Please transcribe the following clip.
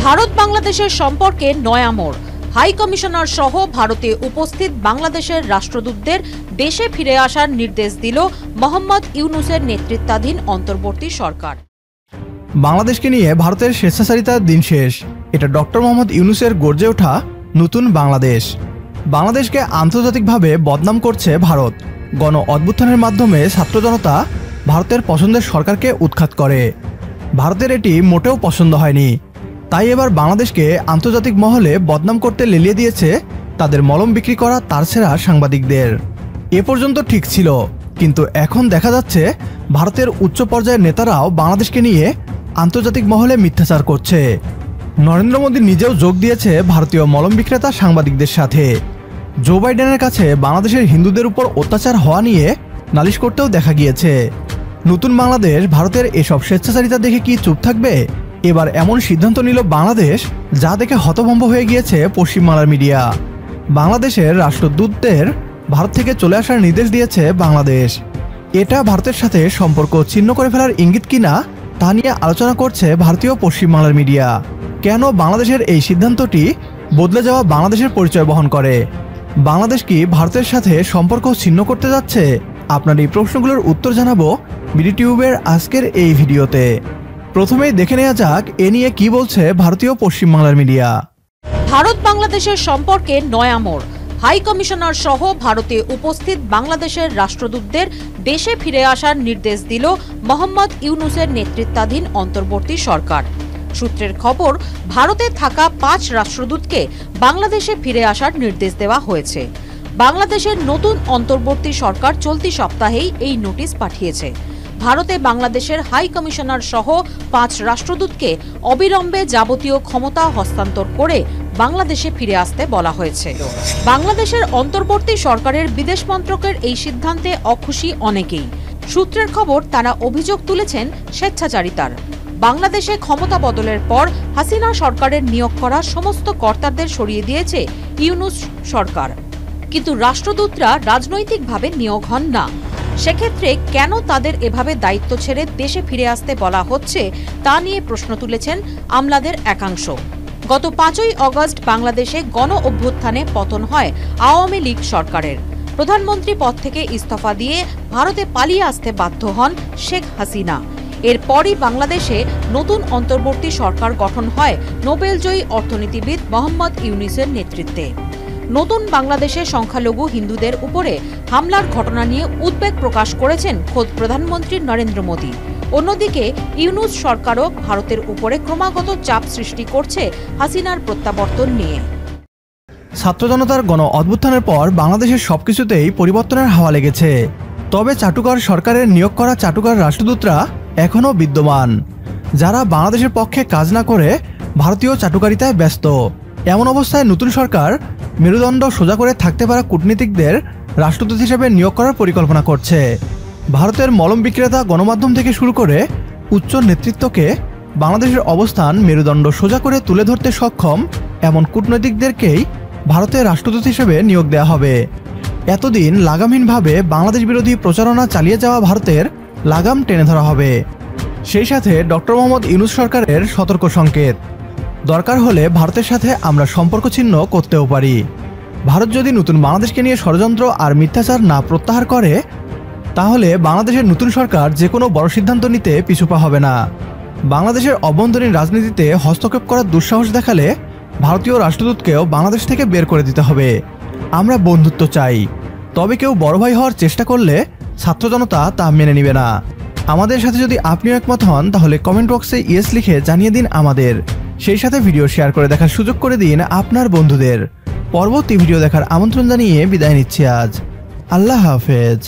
ভারত বাংলাদেশের সম্পর্কে নয়া মোড়। হাই কমিশনার সহ ভারতে উপস্থিত বাংলাদেশের রাষ্ট্রদূতদের দেশে ফিরে আসার নির্দেশ দিল মোহাম্মদ ইউনূসের নেতৃত্বাধীন অন্তর্বর্তী সরকার। বাংলাদেশকে নিয়ে ভারতের স্বেচ্ছাচারিতার দিন শেষ। এটা ডক্টর মোহাম্মদ ইউনূসের গর্জে ওঠা নতুন বাংলাদেশ। বাংলাদেশকে আন্তর্জাতিকভাবে বদনাম করছে ভারত। গণ অভ্যুত্থানের মাধ্যমে ছাত্র জনতা ভারতের পছন্দের সরকারকে উৎখাত করে। ভারতের এটি মোটেও পছন্দ হয়নি। তাই এবার বাংলাদেশকে আন্তর্জাতিক মহলে বদনাম করতে লেলিয়ে দিয়েছে তাদের মলম বিক্রি করা তারছেড়া সাংবাদিকদের। এ পর্যন্ত ঠিক ছিল, কিন্তু এখন দেখা যাচ্ছে ভারতের উচ্চ পর্যায়ের নেতারাও বাংলাদেশকে নিয়ে আন্তর্জাতিক মহলে মিথ্যাচার করছে। নরেন্দ্র মোদী নিজেও যোগ দিয়েছে ভারতীয় মলম বিক্রেতা সাংবাদিকদের সাথে। জো বাইডেনের কাছে বাংলাদেশের হিন্দুদের উপর অত্যাচার হওয়া নিয়ে নালিশ করতেও দেখা গিয়েছে। নতুন বাংলাদেশ ভারতের এসব স্বেচ্ছাচারিতা দেখে কি চুপ থাকবে? এবার এমন সিদ্ধান্ত নিল বাংলাদেশ, যা দেখে হতভম্ব হয়ে গিয়েছে পশ্চিমবাংলার মিডিয়া। বাংলাদেশের রাষ্ট্রদূতদের ভারত থেকে চলে আসার নির্দেশ দিয়েছে বাংলাদেশ। এটা ভারতের সাথে সম্পর্ক ছিন্ন করে ফেলার ইঙ্গিত কিনা তা নিয়ে আলোচনা করছে ভারতীয় পশ্চিমবাংলার মিডিয়া। কেন বাংলাদেশের এই সিদ্ধান্তটি বদলে যাওয়া বাংলাদেশের পরিচয় বহন করে? বাংলাদেশ কি ভারতের সাথে সম্পর্ক ছিন্ন করতে যাচ্ছে? আপনার এই প্রশ্নগুলোর উত্তর জানাবো বিডিটিউবের আজকের এই ভিডিওতে। প্রথমেই দেখে নেওয়া যাক এ নিয়ে কি বলছে ভারতীয় পশ্চিমবাংলার মিডিয়া। ভারত বাংলাদেশের সম্পর্কে নয়া মোড়। হাই কমিশনার সহ ভারতে উপস্থিত বাংলাদেশের রাষ্ট্রদূতদের দেশে ফিরে আসার নির্দেশ দিল মোহাম্মদ ইউনূসের নেতৃত্বাধীন অন্তর্বর্তী সরকার। সূত্রের খবর, ভারতে থাকা 5 রাষ্ট্রদূতকে বাংলাদেশে ফিরে আসার নির্দেশ দেওয়া হয়েছে। বাংলাদেশের নতুন অন্তর্বর্তী সরকার চলতি সপ্তাহেই এই নোটিশ পাঠিয়েছে। ভারতে বাংলাদেশের হাই কমিশনার সহ 5 রাষ্ট্রদূতকে অবিলম্বে যাবতীয় ক্ষমতা হস্তান্তর করে বাংলাদেশে ফিরে আসতে বলা হয়েছে। বাংলাদেশের অন্তর্বর্তী সরকারের বিদেশ মন্ত্রকের এই সিদ্ধান্তে অখুশি অনেকেই। সূত্রের খবর, তারা অভিযোগ তুলেছেন স্বেচ্ছাচারিতার। বাংলাদেশে ক্ষমতা বদলের পর হাসিনা সরকারের নিয়োগ করা সমস্ত কর্তাদের সরিয়ে দিয়েছে ইউনূস সরকার, কিন্তু রাষ্ট্রদূতরা রাজনৈতিকভাবে নিয়োগ হন না। সেক্ষেত্রে কেন তাদের এভাবে দায়িত্ব ছেড়ে দেশে ফিরে আসতে বলা হচ্ছে তা নিয়ে প্রশ্ন তুলেছেন আমলাদের একাংশ। গত 5ই আগস্ট বাংলাদেশে গণ অভ্যুত্থানে পতন হয় আওয়ামী লীগ সরকারের। প্রধানমন্ত্রী পদ থেকে ইস্তফা দিয়ে ভারতে পালিয়ে আসতে বাধ্য হন শেখ হাসিনা। এরপরই বাংলাদেশে নতুন অন্তর্বর্তী সরকার গঠন হয় নোবেলজয়ী অর্থনীতিবিদ মোহাম্মদ ইউনূসের নেতৃত্বে। নতুন বাংলাদেশে সংখ্যালঘু হিন্দুদের উপরে হামলার ঘটনা নিয়ে উদ্বেগ প্রকাশ করেছেন খোদ প্রধানমন্ত্রী নরেন্দ্র মোদী। অন্যদিকে ইউনূস সরকারও ভারতের উপরে ক্রমাগত চাপ সৃষ্টি করছে হাসিনার প্রত্যাবর্তন নিয়ে। ছাত্র জনতার গণ অভ্যুত্থানের পর বাংলাদেশের সবকিছুতেই পরিবর্তনের হাওয়া লেগেছে। তবে চাটুকার সরকারের নিয়োগ করা চাটুকার রাষ্ট্রদূতরা এখনও বিদ্যমান, যারা বাংলাদেশের পক্ষে কাজ না করে ভারতীয় চাটুকারিতায় ব্যস্ত। এমন অবস্থায় নতুন সরকার মেরুদণ্ড সোজা করে থাকতে পারা কূটনীতিকদের রাষ্ট্রদূত হিসেবে নিয়োগ করার পরিকল্পনা করছে। ভারতের মলম বিক্রেতা গণমাধ্যম থেকে শুরু করে উচ্চ নেতৃত্বকে বাংলাদেশের অবস্থান মেরুদণ্ড সোজা করে তুলে ধরতে সক্ষম এমন কূটনৈতিকদেরকেই ভারতের রাষ্ট্রদূত হিসেবে নিয়োগ দেওয়া হবে। এতদিন লাগামহীনভাবে বাংলাদেশ বিরোধী প্রচারণা চালিয়ে যাওয়া ভারতের লাগাম টেনে ধরা হবে। সেই সাথে ডক্টর মোহাম্মদ ইউনূস সরকারের সতর্ক সংকেত, দরকার হলে ভারতের সাথে আমরা সম্পর্ক ছিন্ন করতেও পারি। ভারত যদি নতুন বাংলাদেশকে নিয়ে ষড়যন্ত্র আর মিথ্যাচার না প্রত্যাহার করে, তাহলে বাংলাদেশের নতুন সরকার যে কোনো বড় সিদ্ধান্ত নিতে পিছুপা হবে না। বাংলাদেশের অভ্যন্তরীণ রাজনীতিতে হস্তক্ষেপ করার দুঃসাহস দেখালে ভারতীয় রাষ্ট্রদূতকেও বাংলাদেশ থেকে বের করে দিতে হবে। আমরা বন্ধুত্ব চাই, তবে কেউ বড় ভাই হওয়ার চেষ্টা করলে ছাত্র জনতা তা মেনে নিবে না। আমাদের সাথে যদি আপনিও একমত হন, তাহলে কমেন্ট বক্সে ইয়েস লিখে জানিয়ে দিন আমাদের। সেই সাথে ভিডিও শেয়ার করে দেখার সুযোগ করে দিন আপনার বন্ধুদের। পরবর্তী ভিডিও দেখার আমন্ত্রণ জানিয়ে বিদায় নিচ্ছি আজ। আল্লাহ হাফেজ।